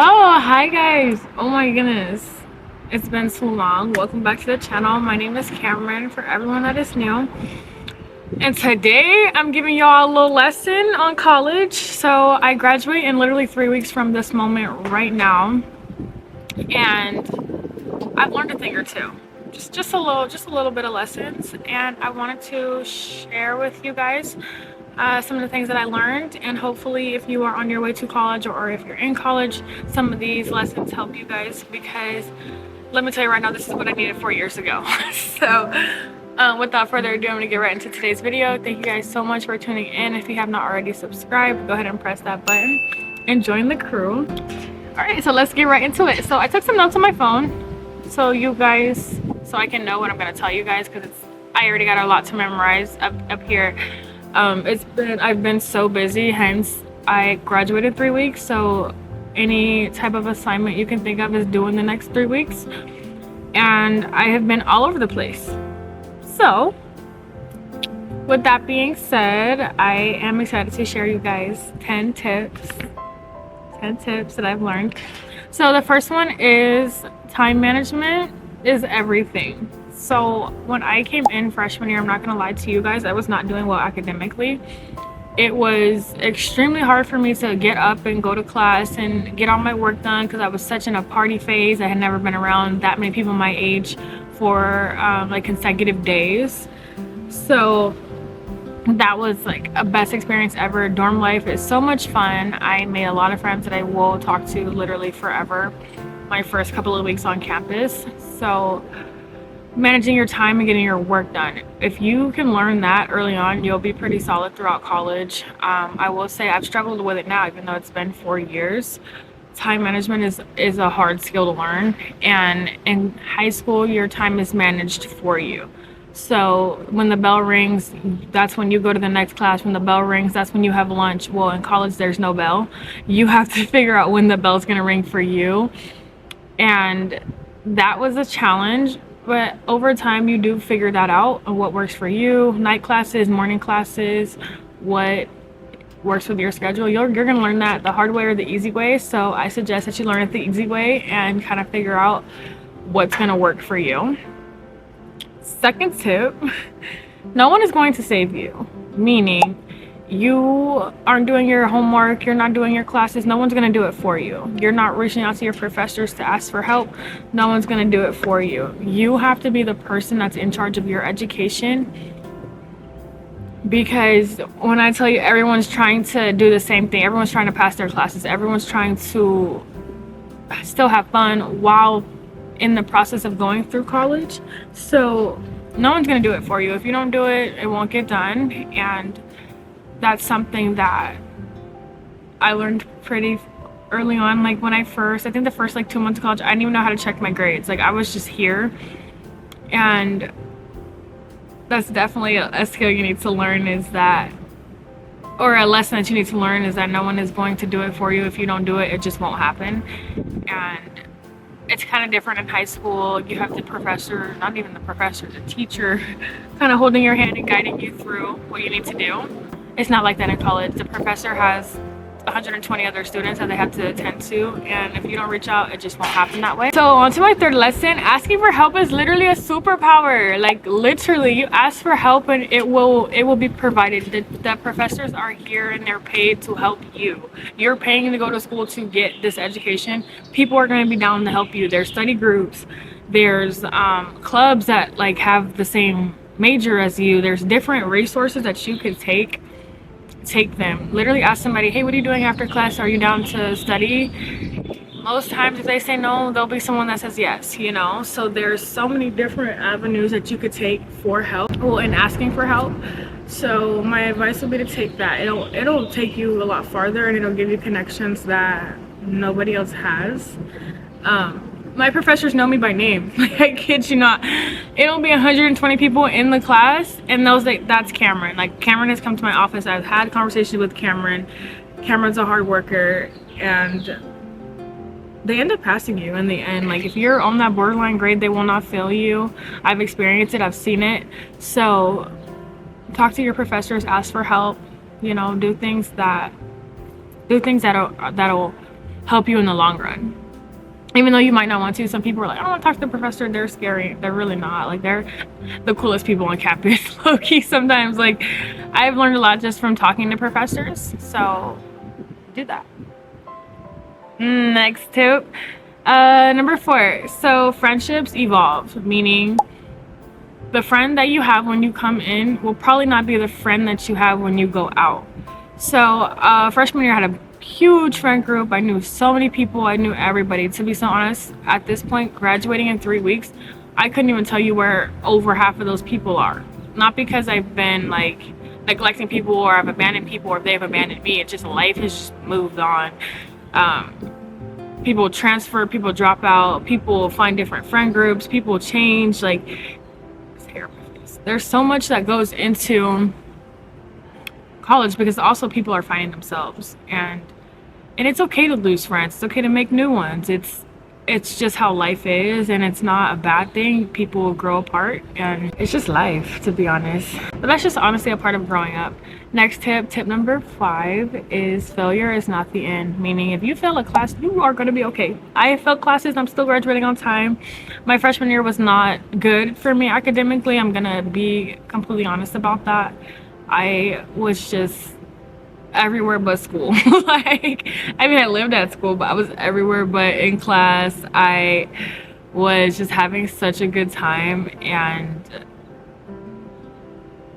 Hello, hi guys. Oh my goodness, it's been so long. Welcome back to the channel. My name is Cameron for everyone that is new, and today I'm giving y'all a little lesson on college. So I graduate in literally 3 weeks from this moment right now, and I've learned a thing or two, just a little bit of lessons, and I wanted to share with you guys some of the things that I learned, and hopefully if you are on your way to college or if you're in college, some of these lessons help you guys, because let me tell you right now, this is what I needed 4 years ago. So without further ado, I'm gonna get right into today's video. Thank you guys so much for tuning in. If you have not already subscribed, go ahead and press that button and join the crew. All right, so let's get right into it. So I took some notes on my phone so I can know what I'm gonna tell you guys, because I already got a lot to memorize up here. I've been so busy, hence I graduated 3 weeks, so any type of assignment you can think of is due in the next 3 weeks, and I have been all over the place. So with that being said, I am excited to share you guys 10 tips that I've learned. So the first one is time management is everything. So when I came in freshman year, I'm not gonna lie to you guys, I was not doing well academically. It was extremely hard for me to get up and go to class and get all my work done, because I was such in a party phase. I had never been around that many people my age for like consecutive days. So that was like a best experience ever. Dorm life is so much fun. I made a lot of friends that I will talk to literally forever my first couple of weeks on campus. So managing your time and getting your work done, if you can learn that early on, you'll be pretty solid throughout college. I will say I've struggled with it now, even though it's been 4 years. Time management is a hard skill to learn, and in high school your time is managed for you. So when the bell rings, that's when you go to the next class. When the bell rings, that's when you have lunch. Well, in college there's no bell. You have to figure out when the bell's gonna ring for you, and that was a challenge. But over time, you do figure that out, what works for you. Night classes, morning classes, what works with your schedule. You're gonna learn that the hard way or the easy way. So I suggest that you learn it the easy way and kind of figure out what's gonna work for you. Second tip, no one is going to save you. Meaning, you aren't doing your homework, you're not doing your classes, no one's gonna do it for you. You're not reaching out to your professors to ask for help, no one's gonna do it for you. You have to be the person that's in charge of your education, because when I tell you everyone's trying to do the same thing, everyone's trying to pass their classes, everyone's trying to still have fun while in the process of going through college. So no one's gonna do it for you. If you don't do it, it won't get done. And that's something that I learned pretty early on. Like when I think the first like 2 months of college, I didn't even know how to check my grades. Like I was just here, and that's definitely a skill you need to learn, is that, or a lesson that you need to learn, is that no one is going to do it for you. If you don't do it, it just won't happen. And it's kind of different in high school. You have the professor, not even the professor, the teacher kind of holding your hand and guiding you through what you need to do. It's not like that in college. The professor has 120 other students that they have to attend to, and if you don't reach out, it just won't happen that way. So on to my third lesson, asking for help is literally a superpower. Like literally, you ask for help and it will be provided. The professors are here and they're paid to help you. You're paying to go to school to get this education. People are going to be down to help you. There's study groups, there's clubs that like have the same major as you. There's different resources that you could take them. Literally ask somebody, hey, what are you doing after class? Are you down to study? Most times if they say no, there'll be someone that says yes, you know. So there's so many different avenues that you could take for help, well, and asking for help. So my advice would be to take that. It'll take you a lot farther, and it'll give you connections that nobody else has. My professors know me by name. Like, I kid you not. It'll be 120 people in the class, and those that's Cameron. Like, Cameron has come to my office. I've had conversations with Cameron. Cameron's a hard worker, and they end up passing you in the end. Like, if you're on that borderline grade, they will not fail you. I've experienced it. I've seen it. So talk to your professors. Ask for help. You know, do things that'll help you in the long run. Even though you might not want to, some people are like, I don't want to talk to the professor, they're scary. They're really not. Like, they're the coolest people on campus, low-key sometimes. Like, I've learned a lot just from talking to professors, so do that. Next tip, number 4. So friendships evolve, meaning the friend that you have when you come in will probably not be the friend that you have when you go out. So freshman year I had a huge friend group. I knew so many people. I knew everybody. To be so honest, at this point, graduating in 3 weeks, I couldn't even tell you where over half of those people are. Not because I've been like neglecting people or I've abandoned people or they've abandoned me. It's just life has just moved on. People transfer, people drop out, people find different friend groups, people change. Like, there's so much that goes into college because also people are finding themselves, and it's okay to lose friends. It's okay to make new ones. It's just how life is, and it's not a bad thing. People will grow apart, and it's just life, to be honest. But that's just honestly a part of growing up. Next tip number 5 is failure is not the end. Meaning, if you fail a class, you are going to be okay. I failed classes. I'm still graduating on time. My freshman year was not good for me academically. I'm going to be completely honest about that. I was just everywhere but school. Like, I mean, I lived at school, but I was everywhere but in class. I was just having such a good time, and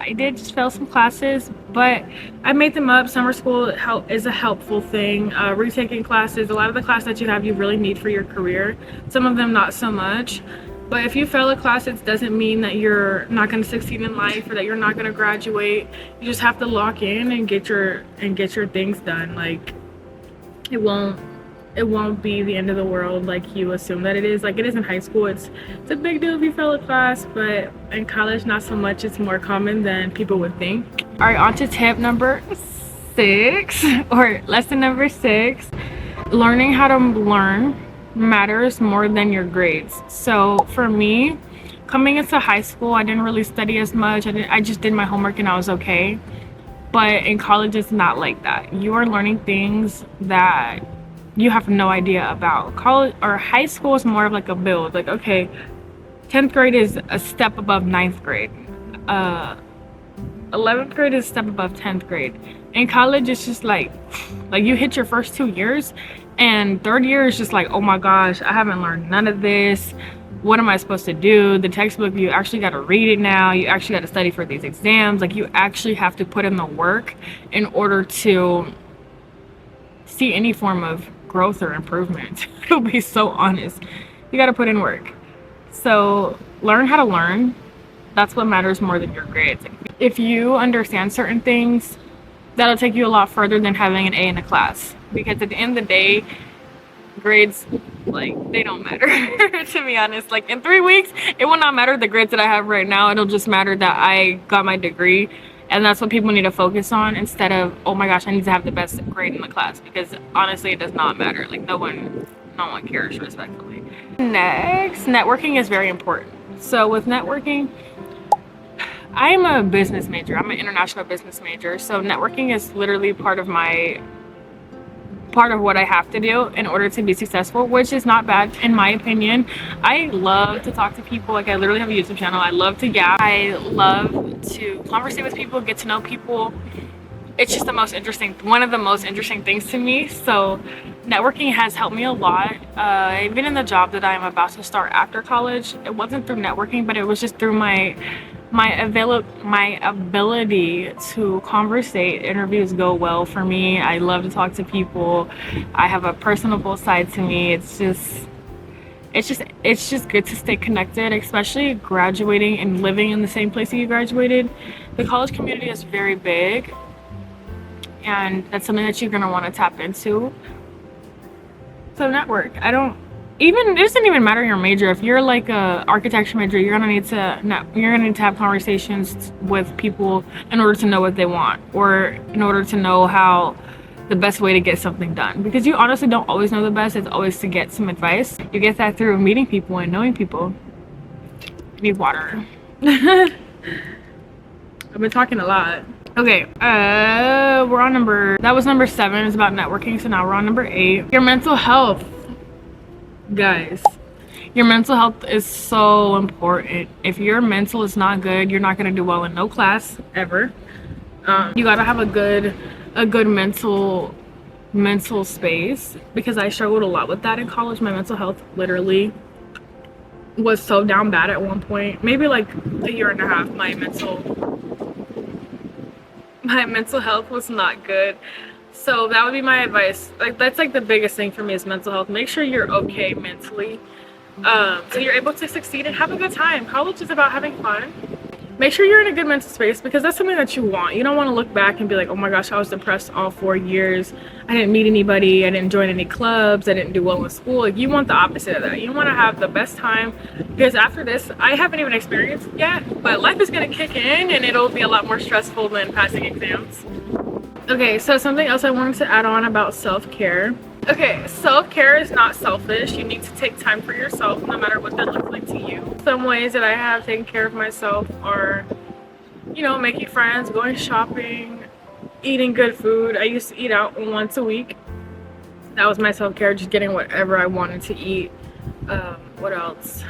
I did just fail some classes, but I made them up. Summer school is a helpful thing. Retaking classes, a lot of the classes that you have you really need for your career. Some of them not so much. But if you fail a class, it doesn't mean that you're not going to succeed in life or that you're not going to graduate. You just have to lock in and get your things done. Like, it won't be the end of the world like you assume that it is. Like it is in high school. It's a big deal if you fail a class, but in college, not so much. It's more common than people would think. All right, on to tip number 6, or lesson number 6. Learning how to learn matters more than your grades. So for me, coming into high school, I didn't really study as much. I just did my homework and I was okay. But in college, it's not like that. You are learning things that you have no idea about. College or high school is more of like a build. Like, okay, 10th grade is a step above 9th grade. 11th grade is a step above 10th grade. In college, it's just like you hit your first 2 years, and 3rd year is just like, oh my gosh, I haven't learned none of this. What am I supposed to do? The textbook, you actually got to read it now. You actually got to study for these exams. Like, you actually have to put in the work in order to see any form of growth or improvement. To be so honest, you got to put in work. So learn how to learn. That's what matters more than your grades. If you understand certain things, that'll take you a lot further than having an A in a class, because at the end of the day, grades, like, they don't matter. To be honest, like, in 3 weeks it will not matter the grades that I have right now. It'll just matter that I got my degree, and that's what people need to focus on, instead of, oh my gosh, I need to have the best grade in the class, because honestly it does not matter. Like, no one cares, respectfully. Next, networking is very important. So with networking, I'm a business major. I'm an international business major. So networking is literally part of what I have to do in order to be successful, which is not bad in my opinion. I love to talk to people. Like, I literally have a YouTube channel. I love to gab. I love to conversate with people, get to know people. It's just one of the most interesting things to me. So networking has helped me a lot. Even in the job that I'm about to start after college, it wasn't through networking, but it was just through my ability to conversate. Interviews go well for me. I love to talk to people. I have a personable side to me. It's just good to stay connected, especially graduating and living in the same place that you graduated. The college community is very big, and that's something that you're going to want to tap into. So network. It doesn't even matter your major. If you're like a architecture major, you're gonna need to have conversations with people in order to know what they want, or in order to know how the best way to get something done. Because you honestly don't always know the best. It's always to get some advice. You get that through meeting people and knowing people. I need water. I've been talking a lot. Okay, we're on that was number 7, it's about networking, so now we're on number 8. Your mental health. Guys, your mental health is so important. If your mental is not good, you're not gonna do well in no class ever. You gotta have a good mental space, because I struggled a lot with that in college. My mental health literally was so down bad at one point, maybe like a year and a half. My mental health was not good. So that would be my advice. Like, that's like the biggest thing for me is mental health. Make sure you're okay mentally, so you're able to succeed and have a good time. College is about having fun. Make sure you're in a good mental space, because that's something that you want. You don't want to look back and be like, oh my gosh, I was depressed all 4 years. I didn't meet anybody. I didn't join any clubs. I didn't do well in school. Like, you want the opposite of that. You want to have the best time, because after this, I haven't even experienced it yet, but life is going to kick in and it'll be a lot more stressful than passing exams. Okay, so something else I wanted to add on about self-care. Okay, self-care is not selfish. You need to take time for yourself, no matter what that looks like to you. Some ways that I have taken care of myself are, you know, making friends, going shopping, eating good food. I used to eat out once a week. That was my self-care, just getting whatever I wanted to eat. What else?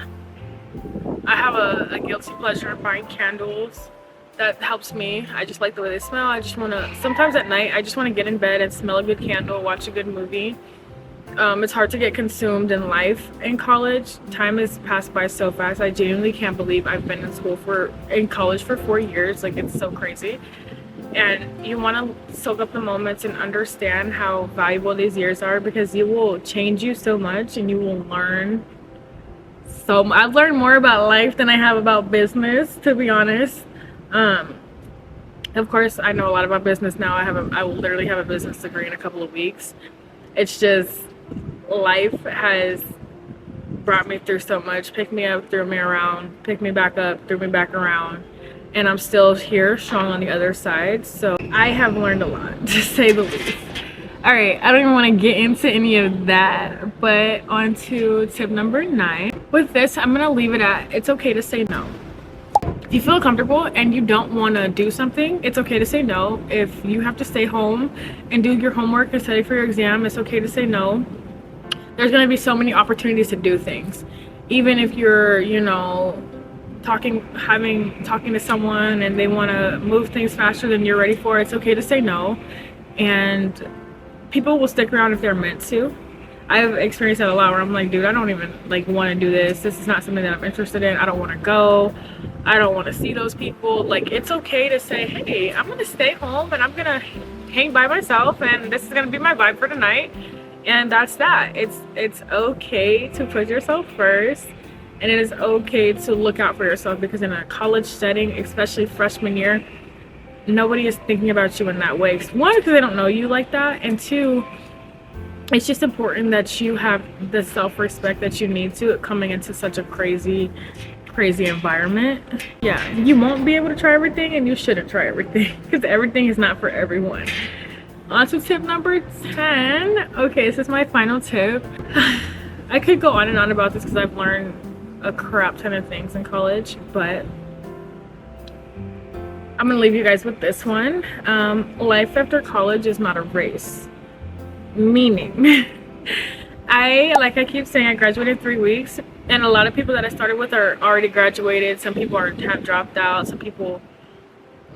I have a guilty pleasure of buying candles. That helps me. I just like the way they smell. I just want to, sometimes at night, I just want to get in bed and smell a good candle, watch a good movie. It's hard to get consumed in life in college. Time has passed by so fast. I genuinely can't believe I've been in college for 4 years. Like, it's so crazy. And you want to soak up the moments and understand how valuable these years are, because it will change you so much and you will learn so. I've learned more about life than I have about business, to be honest. Of course, I know a lot about business now. I will literally have a business degree in a couple of weeks. It's just life has brought me through so much. Picked me up, threw me around, picked me back up, threw me back around, and I'm still here, strong on the other side. So I have learned a lot, to say the least. All right, I don't even want to get into any of that, but on to tip number 9. With this, I'm gonna leave it at, it's okay to say no. If you feel comfortable and you don't want to do something, it's okay to say no. If you have to stay home and do your homework and study for your exam, it's okay to say no. There's going to be so many opportunities to do things. Even if you're, you know, talking to someone and they want to move things faster than you're ready for, it's okay to say no. And people will stick around if they're meant to. I've experienced that a lot, where I'm like, dude, I don't even like want to do this. This is not something that I'm interested in. I don't want to go. I don't want to see those people. Like, it's okay to say, hey, I'm going to stay home and I'm going to hang by myself, and this is going to be my vibe for tonight. And that's that. It's okay to put yourself first, and it is okay to look out for yourself, because in a college setting, especially freshman year, nobody is thinking about you in that way. 1, because they don't know you like that, and 2, it's just important that you have the self-respect that you need to coming into such a crazy environment. Yeah, you won't be able to try everything, and you shouldn't try everything, because everything is not for everyone. On to tip number 10. Okay, this is my final tip. I could go on and on about this, because I've learned a crap ton of things in college, but I'm gonna leave you guys with this one. Life after college is not a race. Meaning, I keep saying, I graduated in 3 weeks, and a lot of people that I started with are already graduated. Some people have dropped out. Some people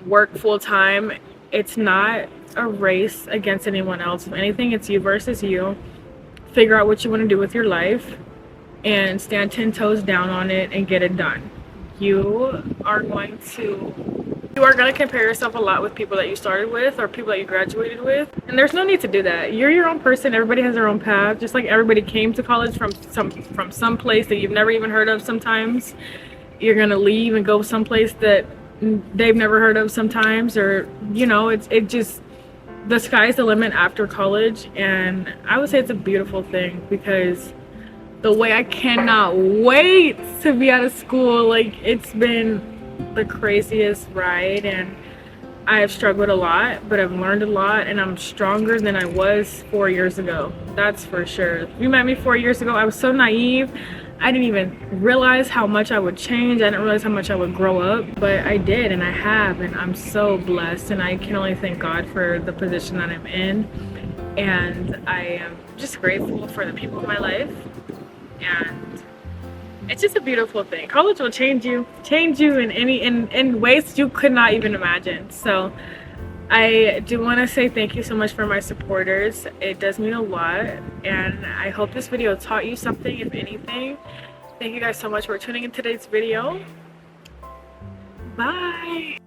work full time. It's not a race against anyone else. If anything, it's you versus you. Figure out what you want to do with your life and stand 10 toes down on it and get it done. You are going to compare yourself a lot with people that you started with or people that you graduated with, and there's no need to do that. You're your own person. Everybody has their own path, just like everybody came to college from some place that you've never even heard of. Sometimes you're gonna leave and go someplace that they've never heard of sometimes, or you know, it just, the sky's the limit after college. And I would say it's a beautiful thing, because the way I cannot wait to be out of school. Like, it's been the craziest ride, and I have struggled a lot, but I've learned a lot, and I'm stronger than I was 4 years ago. That's for sure. If you met me 4 years ago, I was so naive. I didn't even realize how much I would change. I didn't realize how much I would grow up, but I did, and I have, and I'm so blessed, and I can only thank God for the position that I'm in. And I am just grateful for the people in my life, and it's just a beautiful thing. College will change you in ways you could not even imagine. So I do want to say thank you so much for my supporters. It does mean a lot, and I hope this video taught you something, if anything. Thank you guys so much for tuning in today's video. Bye.